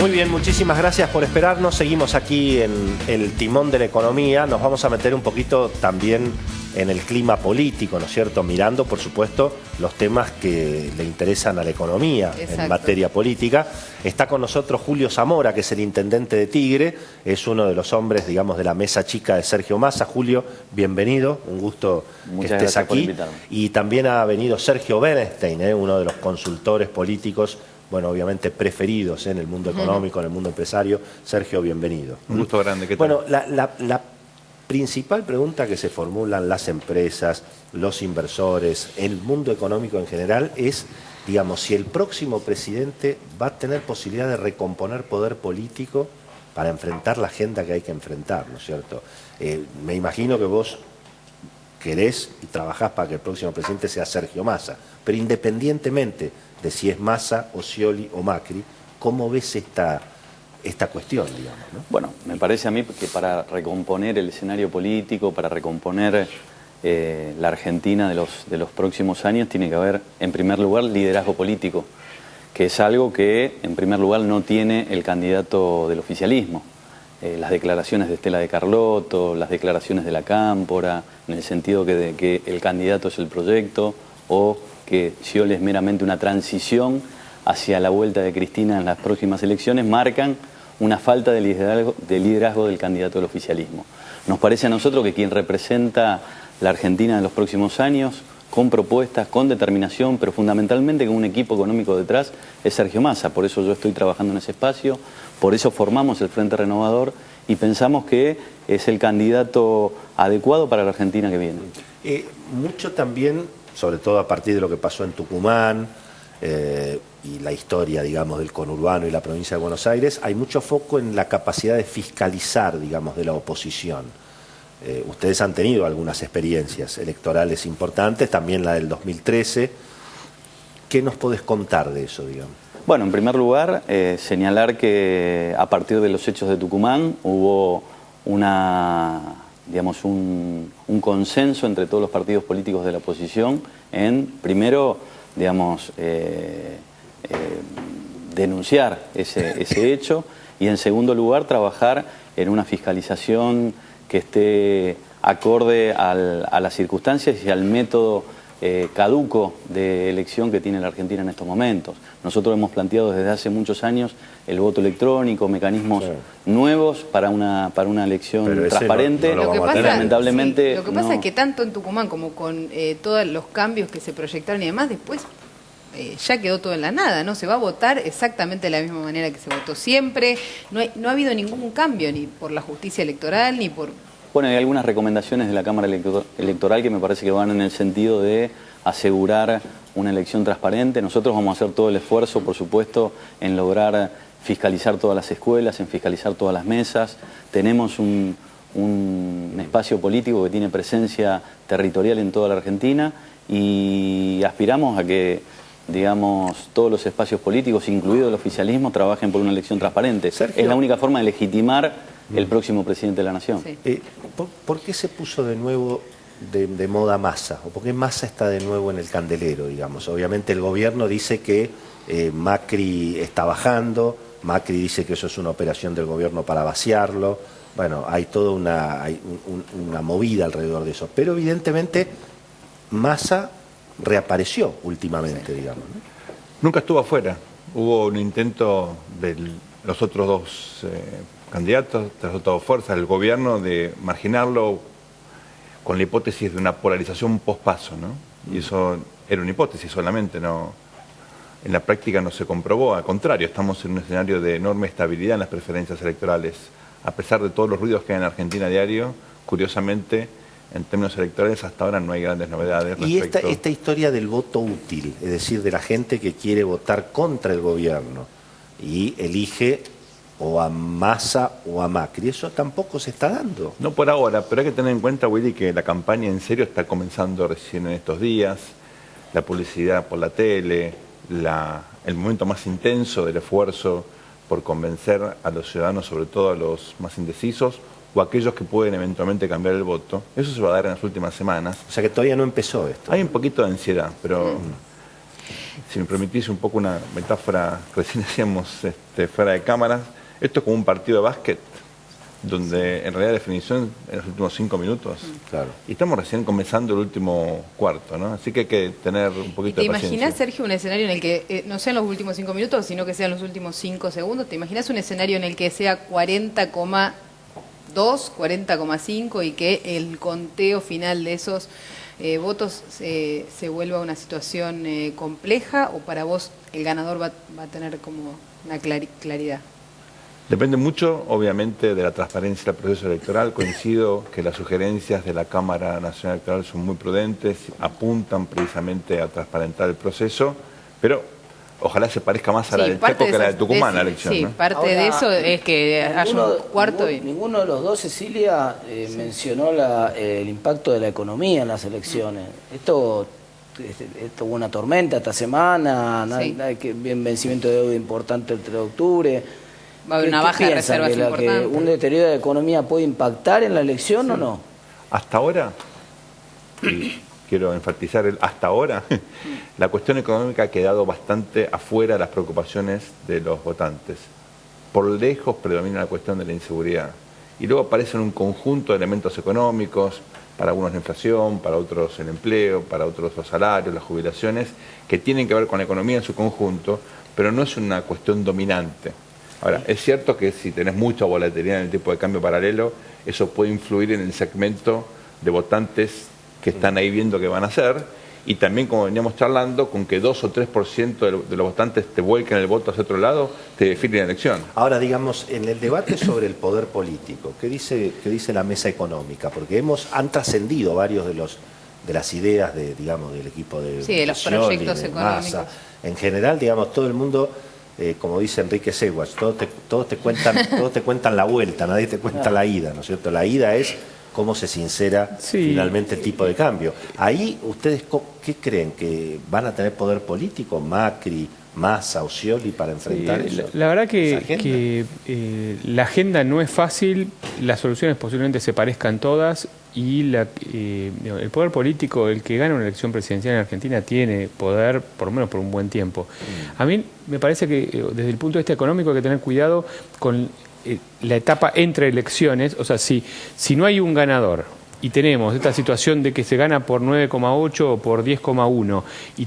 Muy bien, muchísimas gracias por esperarnos. Seguimos aquí en el timón de la economía. Nos vamos a meter un poquito también en el clima político, ¿no es cierto? Mirando, por supuesto, los temas que le interesan a la economía. Exacto. En materia política. Está con nosotros Julio Zamora, que es el intendente de Tigre. Es uno de los hombres, digamos, de la mesa chica de Sergio Massa. Julio, bienvenido. Un gusto que estés aquí. Y también ha venido Sergio Bernstein, uno de los consultores políticos, bueno, obviamente preferidos en el mundo económico, en el mundo empresario. Sergio, bienvenido. Un gusto grande. ¿Qué tal? Bueno, la principal pregunta que se formulan las empresas, los inversores, el mundo económico en general es, digamos, si el próximo presidente va a tener posibilidad de recomponer poder político para enfrentar la agenda que hay que enfrentar, ¿no es cierto? Me imagino que vos querés y trabajás para que el próximo presidente sea Sergio Massa, pero independientemente de si es Massa o Scioli o Macri, ¿cómo ves esta cuestión, digamos, ¿no? Bueno, me parece a mí que para recomponer el escenario político, para recomponer la Argentina de los próximos años, tiene que haber, en primer lugar, liderazgo político, que es algo que, en primer lugar, no tiene el candidato del oficialismo. Las declaraciones de Estela de Carlotto, las declaraciones de la Cámpora, en el sentido que el candidato es el proyecto, o que Scioli es meramente una transición hacia la vuelta de Cristina en las próximas elecciones, marcan una falta de liderazgo del candidato del oficialismo. Nos parece a nosotros que quien representa la Argentina en los próximos años, con propuestas, con determinación, pero fundamentalmente con un equipo económico detrás, es Sergio Massa. Por eso yo estoy trabajando en ese espacio, por eso formamos el Frente Renovador y pensamos que es el candidato adecuado para la Argentina que viene. Mucho también, sobre todo a partir de lo que pasó en Tucumán, y la historia, digamos, del conurbano y la provincia de Buenos Aires, hay mucho foco en la capacidad de fiscalizar, digamos, de la oposición. Ustedes han tenido algunas experiencias electorales importantes, también la del 2013. ¿Qué nos podés contar de eso, digamos? Bueno, en primer lugar, señalar que a partir de los hechos de Tucumán hubo un consenso entre todos los partidos políticos de la oposición en, primero, digamos, denunciar ese hecho y, en segundo lugar, trabajar en una fiscalización que esté acorde a las circunstancias y al método caduco de elección que tiene la Argentina en estos momentos. Nosotros hemos planteado desde hace muchos años el voto electrónico, mecanismos nuevos para una elección transparente. Lo que lamentablemente pasa es que tanto en Tucumán como con todos los cambios que se proyectaron y demás, después ya quedó todo en la nada, ¿no? Se va a votar exactamente de la misma manera que se votó siempre. No ha habido ningún cambio, ni por la justicia electoral, ni por... Bueno, hay algunas recomendaciones de la Cámara Electoral que me parece que van en el sentido de asegurar una elección transparente. Nosotros vamos a hacer todo el esfuerzo, por supuesto, en lograr fiscalizar todas las escuelas, en fiscalizar todas las mesas. Tenemos un espacio político que tiene presencia territorial en toda la Argentina y aspiramos a que, digamos, todos los espacios políticos, incluido el oficialismo, trabajen por una elección transparente. Sergio, es la única forma de legitimar el próximo presidente de la Nación. Sí. ¿Por qué se puso de nuevo de moda Massa? ¿O por qué Massa está de nuevo en el candelero, digamos? Obviamente el gobierno dice que Macri está bajando, Macri dice que eso es una operación del gobierno para vaciarlo. Bueno, hay toda una movida alrededor de eso. Pero evidentemente Massa reapareció últimamente, digamos, ¿no? Nunca estuvo afuera. Hubo un intento de los otros dos candidatos, de las otras fuerzas del gobierno, de marginarlo con la hipótesis de una polarización post-paso, ¿no? Y eso era una hipótesis solamente, no, en la práctica no se comprobó. Al contrario, estamos en un escenario de enorme estabilidad en las preferencias electorales. A pesar de todos los ruidos que hay en Argentina a diario, curiosamente, en términos electorales hasta ahora no hay grandes novedades. Y esta historia del voto útil, es decir, de la gente que quiere votar contra el gobierno y elige o a Massa o a Macri, eso tampoco se está dando. No por ahora, pero hay que tener en cuenta, Willy, que la campaña en serio está comenzando recién en estos días. La publicidad por la tele, el momento más intenso del esfuerzo por convencer a los ciudadanos, sobre todo a los más indecisos, o aquellos que pueden eventualmente cambiar el voto. Eso se va a dar en las últimas semanas. O sea que todavía no empezó esto. Hay un poquito de ansiedad, pero Si me permitís un poco una metáfora que recién hacíamos fuera de cámaras, esto es como un partido de básquet, donde en realidad la definición en los últimos 5 minutos. Claro. Y estamos recién comenzando el último cuarto, ¿no? Así que hay que tener un poquito de paciencia. ¿Te imaginas, Sergio, un escenario en el que no sean los últimos 5 minutos, sino que sean los últimos 5 segundos? ¿Te imaginas un escenario en el que sea 40,2, 40,5 y que el conteo final de esos votos se vuelva una situación compleja, o para vos el ganador va a tener como una claridad? Depende mucho, obviamente, de la transparencia del proceso electoral. Coincido que las sugerencias de la Cámara Nacional Electoral son muy prudentes, apuntan precisamente a transparentar el proceso, pero ojalá se parezca más a la del Chaco que a la de Tucumán, la elección. Sí, ¿no? parte Ahora, de eso es que haya un cuarto. Ninguno de los dos, Cecilia, mencionó el impacto de la economía en las elecciones. Esto hubo una tormenta esta semana, bien vencimiento de deuda importante el 3 de octubre. Va a haber una baja de reservas importante. ¿Que un deterioro de la economía puede impactar en la elección o no? Hasta ahora, y quiero enfatizar el hasta ahora, la cuestión económica ha quedado bastante afuera de las preocupaciones de los votantes. Por lejos predomina la cuestión de la inseguridad. Y luego aparecen un conjunto de elementos económicos, para algunos la inflación, para otros el empleo, para otros los salarios, las jubilaciones, que tienen que ver con la economía en su conjunto, pero no es una cuestión dominante. Ahora, es cierto que si tenés mucha volatilidad en el tipo de cambio paralelo, eso puede influir en el segmento de votantes que están ahí viendo qué van a hacer, y también, como veníamos charlando, con que 2 o 3% de los votantes te vuelquen el voto hacia otro lado, te define la elección. Ahora, digamos, en el debate sobre el poder político, ¿qué dice la mesa económica? Porque han trascendido varios de las ideas del equipo de los Scioli, proyectos de económicos. Massa. En general, digamos, todo el mundo, como dice Enrique Seguas, todos te cuentan la vuelta, nadie te cuenta la ida, ¿no es cierto? La ida es cómo se sincera finalmente el tipo de cambio. Ahí, ¿ustedes qué creen? ¿Que van a tener poder político, Macri, Massa o Scioli, para enfrentar eso? La verdad que la agenda no es fácil, las soluciones posiblemente se parezcan todas, y el poder político, el que gana una elección presidencial en Argentina, tiene poder, por lo menos por un buen tiempo. A mí me parece que desde el punto de vista económico hay que tener cuidado con la etapa entre elecciones. O sea, si no hay un ganador y tenemos esta situación de que se gana por 9,8 o por 10,1 y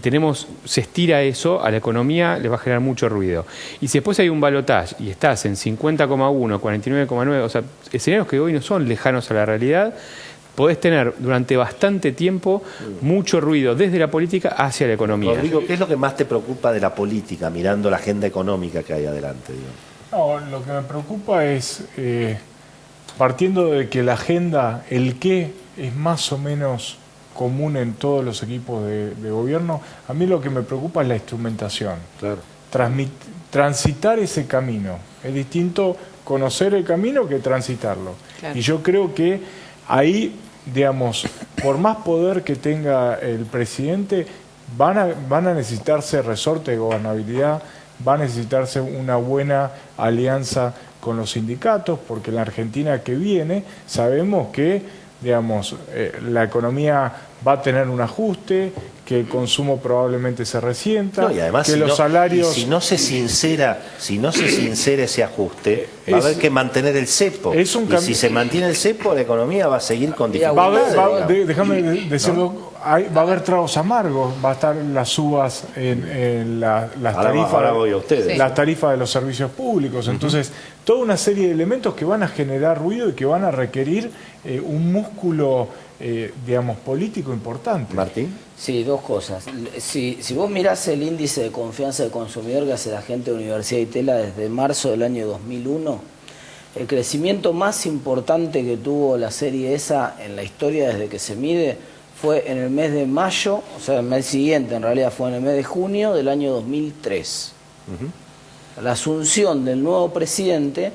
se estira eso, a la economía le va a generar mucho ruido. Y si después hay un balotaje y estás en 50,1, 49,9, o sea, escenarios que hoy no son lejanos a la realidad, podés tener durante bastante tiempo mucho ruido desde la política hacia la economía. Rodrigo, ¿qué es lo que más te preocupa de la política, mirando la agenda económica que hay adelante? No, lo que me preocupa es, partiendo de que la agenda, el qué, es más o menos común en todos los equipos de gobierno, a mí lo que me preocupa es la instrumentación. Claro. Transitar ese camino. Es distinto conocer el camino que transitarlo. Claro. Y yo creo que ahí, digamos, por más poder que tenga el presidente, van a necesitarse resorte de gobernabilidad, va a necesitarse una buena alianza con los sindicatos, porque en la Argentina que viene sabemos que, digamos, la economía va a tener un ajuste, que el consumo probablemente se resienta, y además, que los salarios... si no se sincera ese ajuste, va a haber que mantener el cepo. Y si se mantiene el cepo, la economía va a seguir con dificultades. Déjame decirlo, ¿no? Va a haber tragos amargos, va a estar las subas en las tarifas de los servicios públicos. Entonces, toda una serie de elementos que van a generar ruido y que van a requerir un músculo, digamos, político importante. Martín. Sí, dos cosas. Si vos mirás el índice de confianza del consumidor que hace la gente de Universidad de Itela desde marzo del año 2001, el crecimiento más importante que tuvo la serie esa en la historia desde que se mide fue en el mes de mayo, o sea, el mes siguiente, en realidad fue en el mes de junio del año 2003. La asunción del nuevo presidente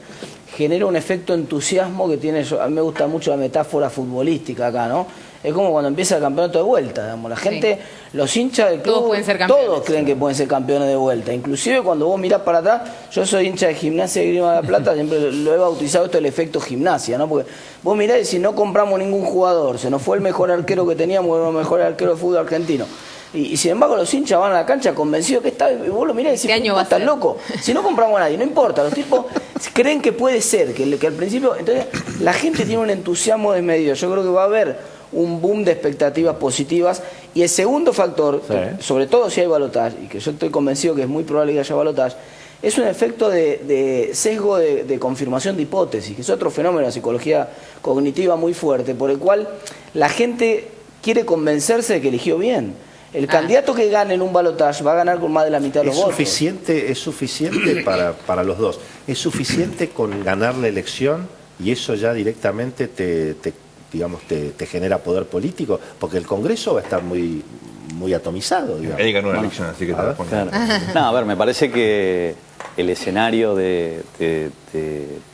genera un efecto entusiasmo que tiene, a mí me gusta mucho la metáfora futbolística acá, ¿no? Es como cuando empieza el campeonato de vuelta, digamos. La gente, los hinchas del club, todos creen que pueden ser campeones de vuelta. Inclusive cuando vos mirás para atrás, yo soy hincha de Gimnasia de Grima de la Plata, siempre lo he bautizado esto el efecto gimnasia, ¿no? Porque vos mirás y si no compramos ningún jugador, se nos fue el mejor arquero que teníamos, el mejor arquero de fútbol argentino. Y sin embargo los hinchas van a la cancha convencidos que está, y vos lo mirás y decís, ¿estás loco? Si no compramos a nadie, no importa, los tipos creen que puede ser, que al principio, entonces la gente tiene un entusiasmo desmedido, yo creo que va a haber un boom de expectativas positivas, y el segundo factor, sobre todo si hay balotaje, y que yo estoy convencido que es muy probable que haya balotaje, es un efecto de sesgo de confirmación de hipótesis, que es otro fenómeno de la psicología cognitiva muy fuerte, por el cual la gente quiere convencerse de que eligió bien. El candidato que gane en un balotaje va a ganar con más de la mitad de los votos. Es suficiente para los dos. Es suficiente con ganar la elección y eso ya directamente te genera poder político, porque el Congreso va a estar muy atomizado. Digamos. Él ganó una elección, así que te la pongo. Claro. No, a ver, me parece que el escenario de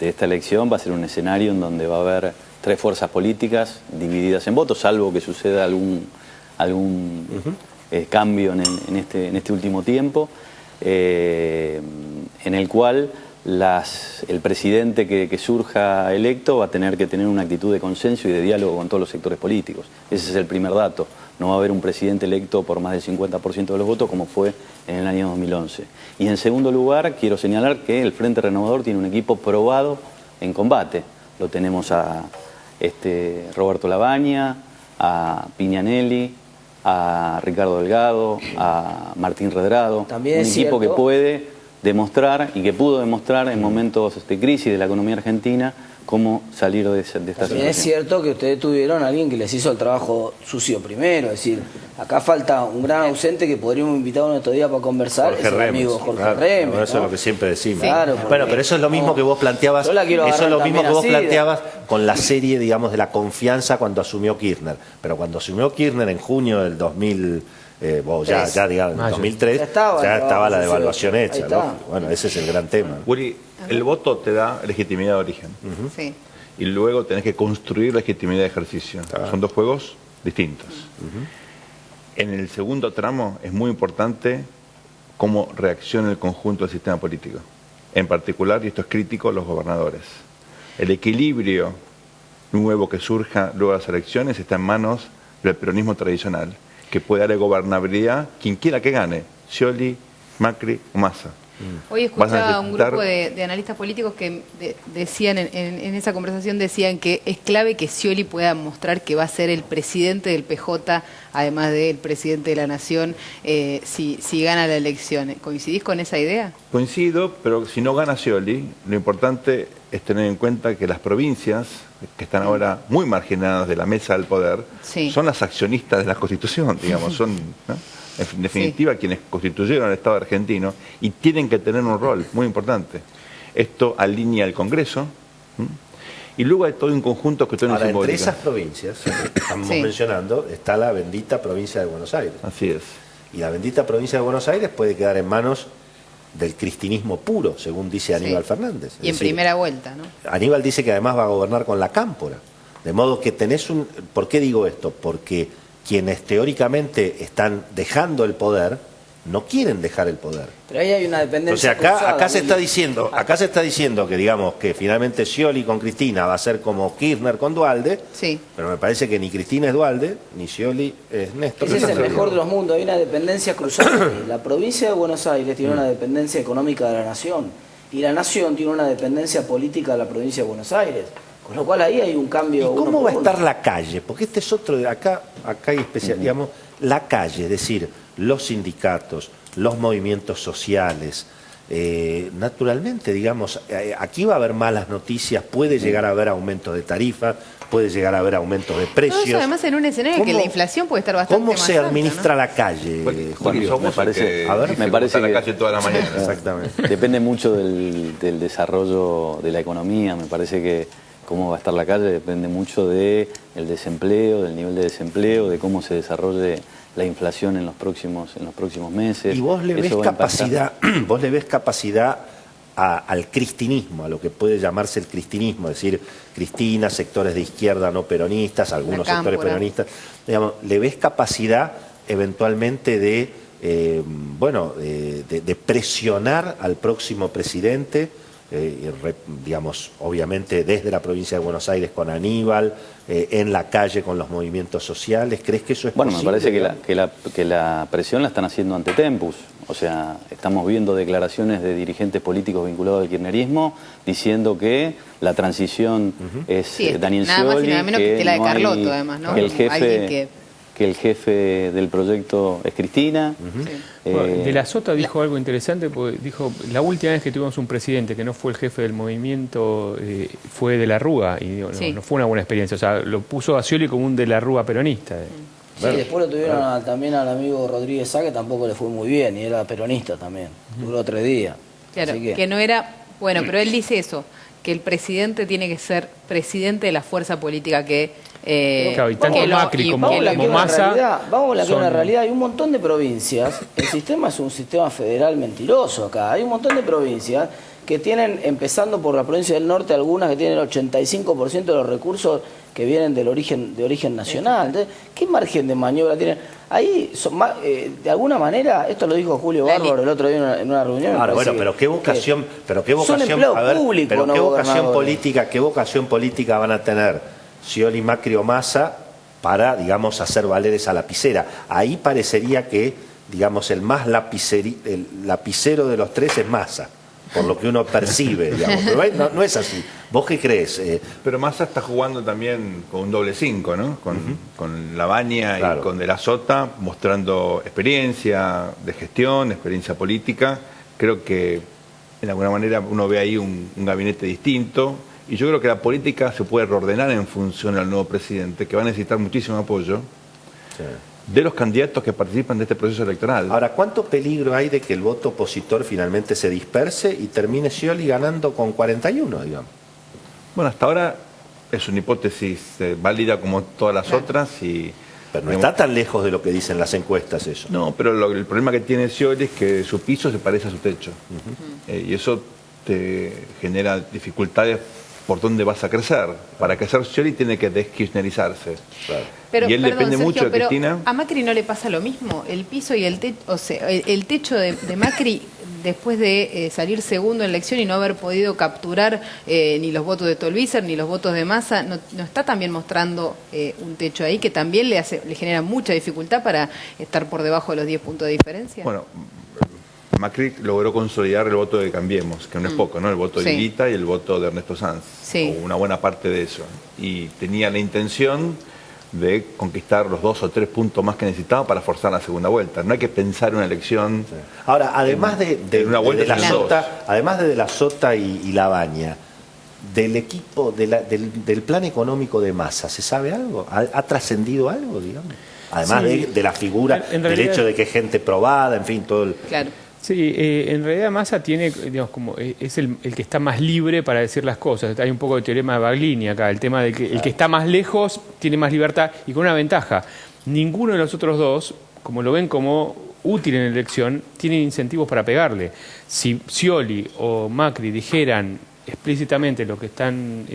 esta elección va a ser un escenario en donde va a haber 3 fuerzas políticas divididas en votos, salvo que suceda algún cambio en este último tiempo, en el cual el presidente que surja electo va a tener que tener una actitud de consenso y de diálogo con todos los sectores políticos. Ese es el primer dato. No va a haber un presidente electo por más del 50% de los votos como fue en el año 2011. Y en segundo lugar, quiero señalar que el Frente Renovador tiene un equipo probado en combate. Lo tenemos a Roberto Labaña, a Piñanelli, a Ricardo Delgado, a Martín Redrado. También un equipo que puede demostrar y que pudo demostrar en momentos de crisis de la economía argentina cómo salir de esta situación. También es cierto que ustedes tuvieron a alguien que les hizo el trabajo sucio primero, es decir, acá falta un gran ausente que podríamos invitar uno estos días para conversar, Jorge es el amigo Jorge claro, Remes. Eso es lo que siempre decimos. Claro, bueno, pero eso es lo mismo que vos planteabas. Eso es lo mismo que vos planteabas con la serie, digamos, de la confianza cuando asumió Kirchner. Pero cuando asumió Kirchner en junio del 2000, ya digamos, en 2003, ya estaba la devaluación hecha. Bueno, ese es el gran tema. Willy, el voto te da legitimidad de origen. Sí. Y luego tenés que construir legitimidad de ejercicio. Son 2 juegos distintos. En el segundo tramo es muy importante cómo reacciona el conjunto del sistema político. En particular, y esto es crítico, los gobernadores. El equilibrio nuevo que surja luego de las elecciones está en manos del peronismo tradicional, que puede darle gobernabilidad quien quiera que gane, Scioli, Macri o Massa. Hoy escuchaba a un grupo de analistas políticos que decían en esa conversación decían que es clave que Scioli pueda mostrar que va a ser el presidente del PJ, además del presidente de la Nación, si gana la elección. ¿Coincidís con esa idea? Coincido, pero si no gana Scioli, lo importante es tener en cuenta que las provincias, que están ahora muy marginadas de la mesa del poder, son las accionistas de la Constitución, digamos, son... ¿no? En definitiva, quienes constituyeron el Estado argentino y tienen que tener un rol muy importante. Esto alinea el Congreso y luego hay todo un conjunto que tiene simbólica. Entre esas provincias que estamos mencionando está la bendita provincia de Buenos Aires. Así es. Y la bendita provincia de Buenos Aires puede quedar en manos del cristinismo puro, según dice Aníbal Fernández. Y en primera vuelta, ¿no? Aníbal dice que además va a gobernar con la cámpora. De modo que tenés un... ¿Por qué digo esto? Porque quienes teóricamente están dejando el poder no quieren dejar el poder. Pero ahí hay una dependencia. O sea, acá se está diciendo que digamos que finalmente Scioli con Cristina va a ser como Kirchner con Duhalde, pero me parece que ni Cristina es Duhalde, ni Scioli es Néstor. Ese es el mejor de los mundos, hay una dependencia cruzada. La provincia de Buenos Aires tiene una dependencia económica de la nación y la nación tiene una dependencia política de la provincia de Buenos Aires. Con lo cual ahí hay un cambio. ¿Y cómo va a estar la calle? Porque este es otro, acá hay especial, digamos, la calle, es decir, los sindicatos, los movimientos sociales, naturalmente, digamos, aquí va a haber malas noticias, puede llegar a haber aumentos de tarifas, puede llegar a haber aumentos de precios. Todo eso además en un escenario que la inflación puede estar bastante más alta. ¿Cómo se administra la calle, Julio? Me parece que la calle toda la mañana. Exactamente. Depende mucho del desarrollo de la economía, me parece que cómo va a estar la calle depende mucho del desempleo, del nivel de desempleo, de cómo se desarrolle la inflación en los próximos meses. ¿Y vos le ves capacidad al cristinismo, a lo que puede llamarse el cristinismo, es decir, Cristina, sectores de izquierda no peronistas, algunos sectores peronistas, digamos, ¿le ves capacidad eventualmente de presionar al próximo presidente digamos, obviamente desde la provincia de Buenos Aires con Aníbal, en la calle con los movimientos sociales. ¿Crees que eso es posible? Bueno, me parece que la presión la están haciendo ante Tempus. O sea, estamos viendo declaraciones de dirigentes políticos vinculados al kirchnerismo diciendo que la transición es Daniel nada más y Scioli, nada menos que la de Carlotto, además, ¿no? Que el jefe del proyecto es Cristina. Bueno, de la Sota dijo algo interesante, porque dijo, la última vez que tuvimos un presidente que no fue el jefe del movimiento fue de la Rúa, y digo, no fue una buena experiencia. O sea, lo puso a Scioli como un de la Rúa peronista. Sí, después lo tuvieron también al amigo Rodríguez Sá, que tampoco le fue muy bien, y era peronista también. Duró 3 días. Claro, que no era... Bueno, pero él dice eso, que el presidente tiene que ser presidente de la fuerza política que... claro, y tanto Macri como Massa... Vamos a la que es una realidad. Hay un montón de provincias, el sistema es un sistema federal mentiroso acá. Hay un montón de provincias que tienen, empezando por la provincia del norte, algunas que tienen el 85% de los recursos que vienen de origen nacional. Entonces, ¿qué margen de maniobra tienen? Ahí, de alguna manera, esto lo dijo Julio Bárbaro el otro día en una reunión. Ahora, bueno, pero qué vocación, son empleos públicos, pero qué vocación política van a tener Scioli, Macri o Massa para, digamos, hacer valer esa lapicera. Ahí parecería que, digamos, el lapicero de los tres es Massa, por lo que uno percibe, digamos. Pero no es así. ¿Vos qué crees? Pero Massa está jugando también con un doble 5, ¿no? Con Lavagna y con De la Sota, mostrando experiencia de gestión, experiencia política. Creo que, de alguna manera, uno ve ahí un gabinete distinto. Y yo creo que la política se puede reordenar en función al nuevo presidente, que va a necesitar muchísimo apoyo de los candidatos que participan de este proceso electoral. Ahora, ¿cuánto peligro hay de que el voto opositor finalmente se disperse y termine Scioli ganando con 41, digamos? Bueno, hasta ahora es una hipótesis válida como todas las otras. Pero no está tan lejos de lo que dicen las encuestas eso. No, pero el problema que tiene Scioli es que su piso se parece a su techo. Y eso te genera dificultades por dónde vas a crecer. Para crecer Scioli tiene que deskirchnerizarse. Pero, y él depende mucho de Cristina. ¿A Macri no le pasa lo mismo? El piso y el techo, o sea, el techo de Macri, después de salir segundo en la elección y no haber podido capturar ni los votos de Tolvícer ni los votos de Massa, no está también mostrando un techo ahí que también le genera mucha dificultad para estar por debajo de los 10 puntos de diferencia. Bueno, Macri logró consolidar el voto de Cambiemos, que no es poco, ¿no? El voto de Lilita y el voto de Ernesto Sanz, o una buena parte de eso. Y tenía la intención de conquistar los 2 o 3 puntos más que necesitaba para forzar la segunda vuelta. No hay que pensar en una elección. Ahora, además de la Sota y Lavagna, del equipo, del plan económico de Massa, ¿se sabe algo? ¿Ha trascendido algo, digamos? Además de la figura, del hecho de que es gente probada, en fin, todo el... Claro. Sí, en realidad Massa tiene, digamos, como es el que está más libre para decir las cosas. Hay un poco de teorema de Baglini acá, el tema de que el que está más lejos tiene más libertad y con una ventaja. Ninguno de los otros dos, como lo ven como útil en la elección, tienen incentivos para pegarle. Si Scioli o Macri dijeran explícitamente lo que están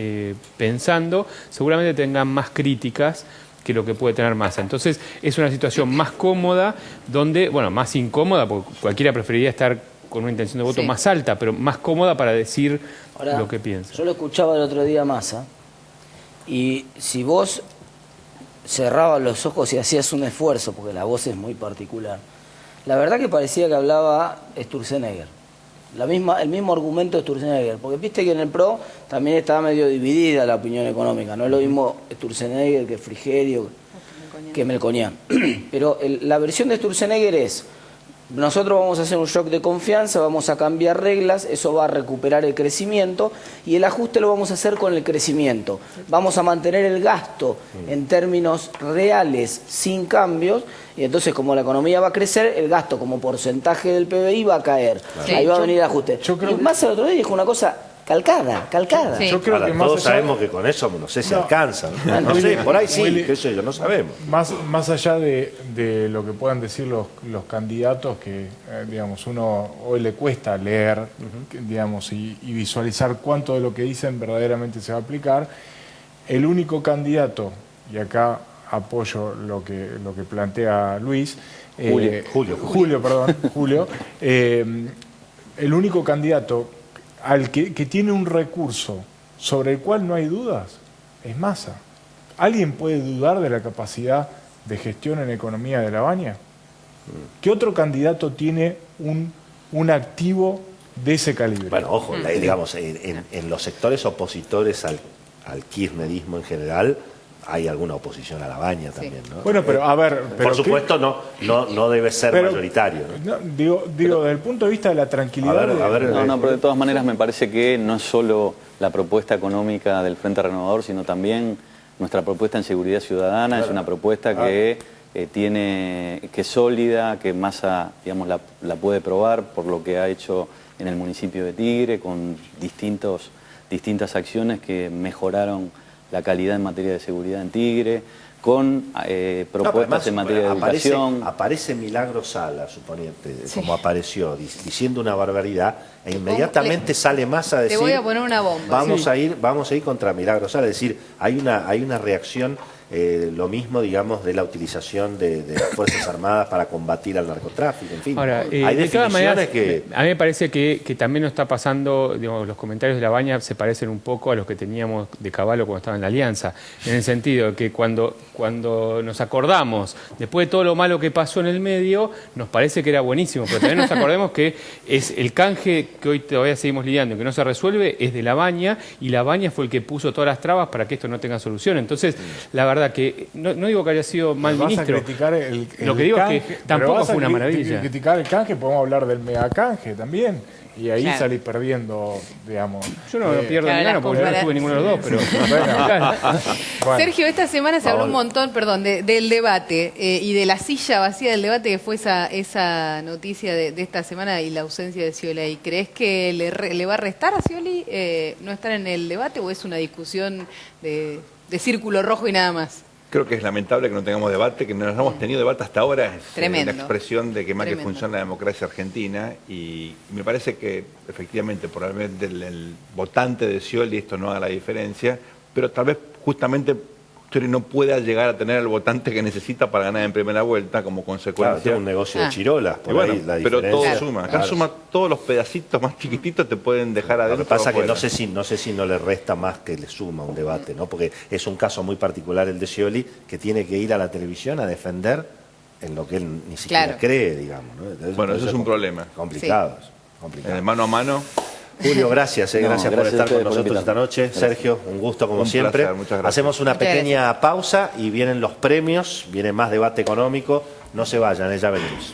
pensando, seguramente tengan más críticas que lo que puede tener Massa. Entonces es una situación más cómoda, donde, bueno, más incómoda, porque cualquiera preferiría estar con una intención de voto más alta, pero más cómoda para decir lo que piensa. Yo lo escuchaba el otro día a Massa, y si vos cerrabas los ojos y hacías un esfuerzo, porque la voz es muy particular, la verdad que parecía que hablaba Sturzenegger. El mismo argumento de Sturzenegger, porque viste que en el PRO también estaba medio dividida la opinión económica, no es lo mismo Sturzenegger que Frigerio, que Melconian. Pero la versión de Sturzenegger es: nosotros vamos a hacer un shock de confianza, vamos a cambiar reglas, eso va a recuperar el crecimiento y el ajuste lo vamos a hacer con el crecimiento. Vamos a mantener el gasto en términos reales, sin cambios, y entonces como la economía va a crecer, el gasto como porcentaje del PBI va a caer. Ahí va a venir el ajuste. Y Massa el otro día dijo una cosa calcada. Sí. Yo creo que todos sabemos que con eso no sé si alcanza. No sé, por ahí sí, qué sé yo, no sabemos. Más allá de lo que puedan decir los candidatos, que digamos, uno hoy le cuesta leer, digamos, y visualizar cuánto de lo que dicen verdaderamente se va a aplicar, el único candidato, y acá apoyo lo que plantea Luis, Julio, el único candidato que tiene un recurso sobre el cual no hay dudas, es Massa. ¿Alguien puede dudar de la capacidad de gestión en economía de Lavagna? ¿Qué otro candidato tiene un activo de ese calibre? Bueno, ojo, digamos, en los sectores opositores al kirchnerismo en general, hay alguna oposición a Lavagna también, ¿no? Bueno, pero a ver... por supuesto no debe ser mayoritario, ¿no? Digo, desde el punto de vista de la tranquilidad... No, pero de todas maneras me parece que no es solo la propuesta económica del Frente Renovador, sino también nuestra propuesta en seguridad ciudadana. Claro. Es una propuesta que que es sólida, que Massa, digamos, la puede probar por lo que ha hecho en el municipio de Tigre, con distintas acciones que mejoraron la calidad en materia de seguridad en Tigre, con propuestas en materia de educación. Aparece Milagro Sala, suponiente, como apareció, diciendo una barbaridad, e inmediatamente sale Massa a decir... Te voy a poner una bomba. Vamos a ir contra Milagro Sala, es decir, hay una reacción... lo mismo, digamos, de la utilización de las Fuerzas Armadas para combatir al narcotráfico, en fin. Ahora, hay de todas maneras, que... A mí me parece que también nos está pasando, digamos, los comentarios de Lavagna se parecen un poco a los que teníamos de Cavallo cuando estaba en la Alianza, en el sentido de que cuando nos acordamos, después de todo lo malo que pasó en el medio, nos parece que era buenísimo, pero también nos acordemos que es el canje que hoy todavía seguimos lidiando, que no se resuelve, es de Lavagna, y Lavagna fue el que puso todas las trabas para que esto no tenga solución. Entonces, la verdad que no digo que haya sido mal ministro. Lo que digo canje, es que tampoco fue una maravilla. Criticar el canje, podemos hablar del mega canje también. Y ahí salí perdiendo, digamos. Yo no pierdo ni gano porque yo no tuve ninguno de los dos, pero... Bueno. Sergio, esta semana se habló un montón, del debate y de la silla vacía del debate, que fue esa noticia de esta semana y la ausencia de Scioli. ¿Crees que le va a restar a Scioli no estar en el debate o es una discusión de círculo rojo y nada más? Creo que es lamentable que no tengamos debate, que no hemos tenido debate hasta ahora. Es Tremendo. la expresión de que más que Tremendo. funciona la democracia argentina. Y me parece que efectivamente probablemente el votante de Scioli esto no haga la diferencia, pero tal vez justamente Scioli no pueda llegar a tener el votante que necesita para ganar en primera vuelta como consecuencia. Claro, es un negocio de chirolas, por bueno, ahí la pero diferencia. todo suma. Acá suma todos los pedacitos más chiquititos te pueden dejar adentro. Lo que pasa es que no sé si no le resta más que le suma un debate, ¿no? Porque es un caso muy particular el de Scioli, que tiene que ir a la televisión a defender en lo que él ni siquiera cree, digamos, ¿no? Entonces, bueno, eso es un problema. Complicado. En el mano a mano. Julio, gracias por estar con nosotros esta noche. Gracias. Sergio, un gusto como siempre. Placer, muchas gracias. Hacemos una pequeña pausa y vienen los premios, viene más debate económico. No se vayan, ya venimos.